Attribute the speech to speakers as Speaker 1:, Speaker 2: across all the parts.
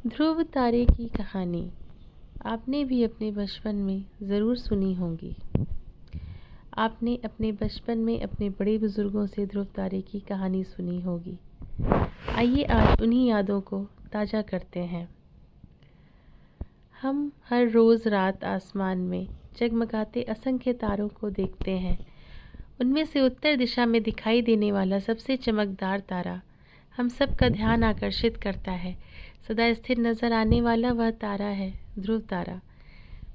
Speaker 1: ध्रुव तारे की कहानी आपने भी अपने बचपन में ज़रूर सुनी होगी। आपने अपने बचपन में अपने बड़े बुज़ुर्गों से ध्रुव तारे की कहानी सुनी होगी। आइए आज उन्हीं यादों को ताज़ा करते हैं। हम हर रोज़ रात आसमान में जगमगाते असंख्य तारों को देखते हैं। उनमें से उत्तर दिशा में दिखाई देने वाला सबसे चमकदार तारा हम सब का ध्यान आकर्षित करता है। सदा स्थिर नजर आने वाला वह तारा है ध्रुव तारा।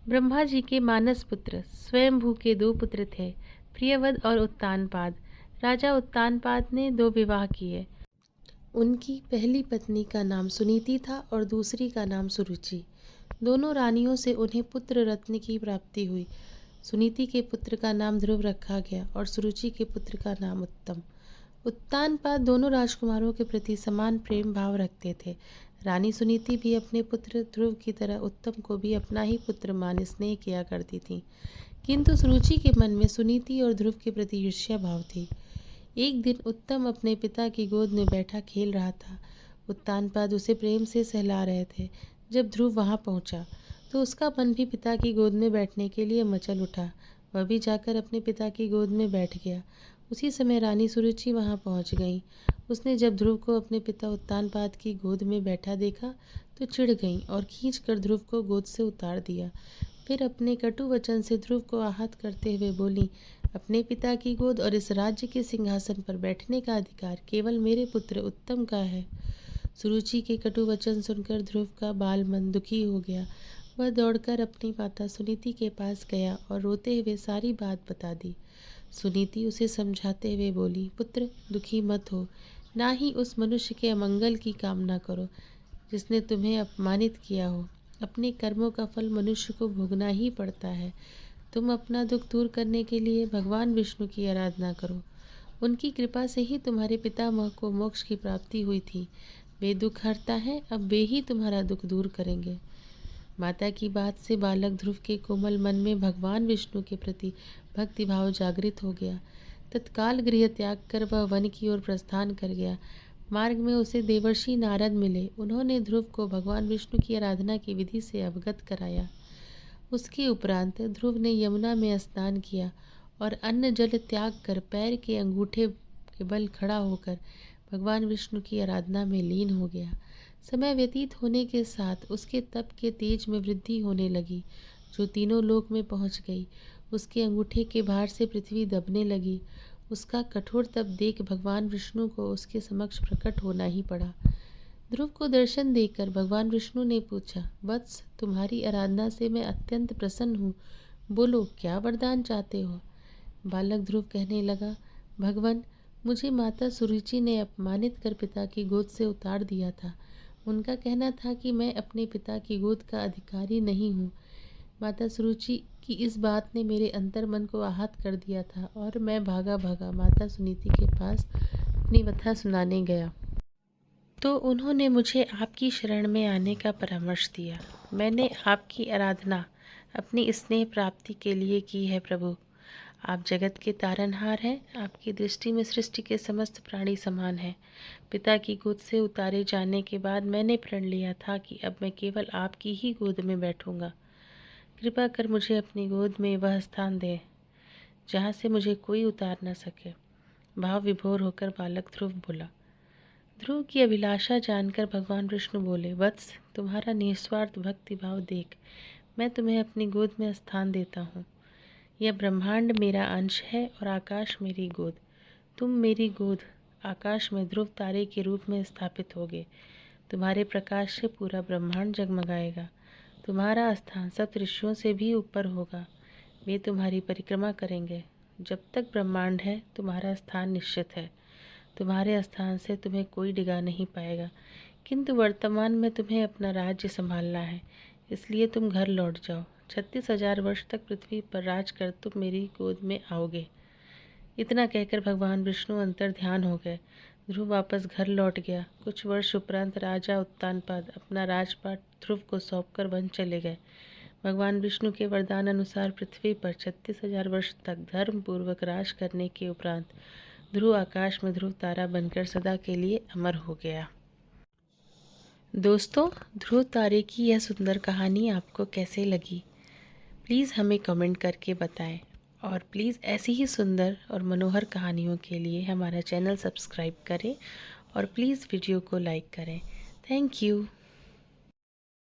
Speaker 1: ब्रह्मा जी के मानस पुत्र स्वयंभू के दो पुत्र थे, प्रियवद और उत्तानपाद। राजा उत्तानपाद ने दो विवाह किए। उनकी पहली पत्नी का नाम सुनीति था और दूसरी का नाम सुरुचि। दोनों रानियों से उन्हें पुत्र रत्न की प्राप्ति हुई। सुनीति के पुत्र का नाम ध्रुव रखा गया और सुरुचि के पुत्र का नाम उत्तम। उत्तानपाद दोनों राजकुमारों के प्रति समान प्रेम भाव रखते थे। रानी सुनीति भी अपने पुत्र ध्रुव की तरह उत्तम को भी अपना ही पुत्र मान स्नेह किया करती थी, किंतु सुरुचि के मन में सुनीति और ध्रुव के प्रति ईर्ष्या भाव थी। एक दिन उत्तम अपने पिता की गोद में बैठा खेल रहा था। उत्तानपाद उसे प्रेम से सहला रहे थे। जब ध्रुव वहां पहुंचा तो उसका मन भी पिता की गोद में बैठने के लिए मचल उठा। वह भी जाकर अपने पिता की गोद में बैठ गया। उसी समय रानी सुरुचि वहां पहुंच गई। उसने जब ध्रुव को अपने पिता उत्तानपाद की गोद में बैठा देखा तो चिढ़ गई और खींचकर ध्रुव को गोद से उतार दिया। फिर अपने कटु वचन से ध्रुव को आहत करते हुए बोली, अपने पिता की गोद और इस राज्य के सिंहासन पर बैठने का अधिकार केवल मेरे पुत्र उत्तम का है। सुरुचि के कटु वचन सुनकर ध्रुव का बाल मन दुखी हो गया। वह दौड़कर अपनी माता सुनीति के पास गया और रोते हुए सारी बात बता दी। सुनीति उसे समझाते हुए बोली, पुत्र दुखी मत हो, ना ही उस मनुष्य के अमंगल की कामना करो जिसने तुम्हें अपमानित किया हो। अपने कर्मों का फल मनुष्य को भोगना ही पड़ता है। तुम अपना दुख दूर करने के लिए भगवान विष्णु की आराधना करो। उनकी कृपा से ही तुम्हारे पितामह को मोक्ष की प्राप्ति हुई थी। वे दुख हरता है, अब वे ही तुम्हारा दुख दूर करेंगे। माता की बात से बालक ध्रुव के कोमल मन में भगवान विष्णु के प्रति भक्ति भाव जागृत हो गया। तत्काल गृह त्याग कर वह वन की ओर प्रस्थान कर गया। मार्ग में उसे देवर्षि नारद मिले। उन्होंने ध्रुव को भगवान विष्णु की आराधना की विधि से अवगत कराया। उसके उपरांत ध्रुव ने यमुना में स्नान किया और अन्न जल त्याग कर पैर के अंगूठे के बल खड़ा होकर भगवान विष्णु की आराधना में लीन हो गया। समय व्यतीत होने के साथ उसके तप के तेज में वृद्धि होने लगी, जो तीनों लोक में पहुंच गई। उसके अंगूठे के भार से पृथ्वी दबने लगी। उसका कठोर तप देख भगवान विष्णु को उसके समक्ष प्रकट होना ही पड़ा। ध्रुव को दर्शन देकर भगवान विष्णु ने पूछा, वत्स, तुम्हारी आराधना से मैं अत्यंत प्रसन्न हूँ। बोलो, क्या वरदान चाहते हो? बालक ध्रुव कहने लगा, भगवान, मुझे माता सुरुचि ने अपमानित कर पिता की गोद से उतार दिया था। उनका कहना था कि मैं अपने पिता की गोद का अधिकारी नहीं हूँ। माता सुरुचि की इस बात ने मेरे अंतर्मन को आहत कर दिया था और मैं भागा भागा माता सुनीति के पास अपनी व्यथा सुनाने गया। तो उन्होंने मुझे आपकी शरण में आने का परामर्श दिया। मैंने आपकी आराधना अपनी स्नेह प्राप्ति के लिए की है प्रभु। आप जगत के तारनहार हैं। आपकी दृष्टि में सृष्टि के समस्त प्राणी समान हैं। पिता की गोद से उतारे जाने के बाद मैंने प्रण लिया था कि अब मैं केवल आपकी ही गोद में बैठूंगा। कृपा कर मुझे अपनी गोद में वह स्थान दें जहाँ से मुझे कोई उतार न सके। भाव विभोर होकर बालक ध्रुव बोला। ध्रुव की अभिलाषा जानकर भगवान विष्णु बोले, वत्स, तुम्हारा निस्वार्थ भक्ति भाव देख मैं तुम्हें अपनी गोद में स्थान देता हूँ। यह ब्रह्मांड मेरा अंश है और आकाश मेरी गोद। तुम मेरी गोद आकाश में ध्रुव तारे के रूप में स्थापित होगे। तुम्हारे प्रकाश से पूरा ब्रह्मांड जगमगाएगा। तुम्हारा स्थान सप्त ऋषियों से भी ऊपर होगा। वे तुम्हारी परिक्रमा करेंगे। जब तक ब्रह्मांड है तुम्हारा स्थान निश्चित है। तुम्हारे स्थान से तुम्हें कोई डिगा नहीं पाएगा, किंतु वर्तमान में तुम्हें अपना राज्य संभालना है, इसलिए तुम घर लौट जाओ। 36,000 वर्ष तक पृथ्वी पर राज कर तुम मेरी गोद में आओगे। इतना कहकर भगवान विष्णु अंतर ध्यान हो गए। ध्रुव वापस घर लौट गया। कुछ वर्ष उपरांत राजा उत्तानपाद अपना राजपाट ध्रुव को सौंपकर वन चले गए। भगवान विष्णु के वरदान अनुसार पृथ्वी पर 36,000 वर्ष तक धर्म पूर्वक राज करने के उपरांत ध्रुव आकाश में ध्रुव तारा बनकर सदा के लिए अमर हो गया। दोस्तों, ध्रुव तारे की यह सुंदर कहानी आपको कैसे लगी? प्लीज़ हमें कमेंट करके बताएं और प्लीज़ ऐसी ही सुंदर और मनोहर कहानियों के लिए हमारा चैनल सब्सक्राइब करें और प्लीज़ वीडियो को लाइक करें। Thank you.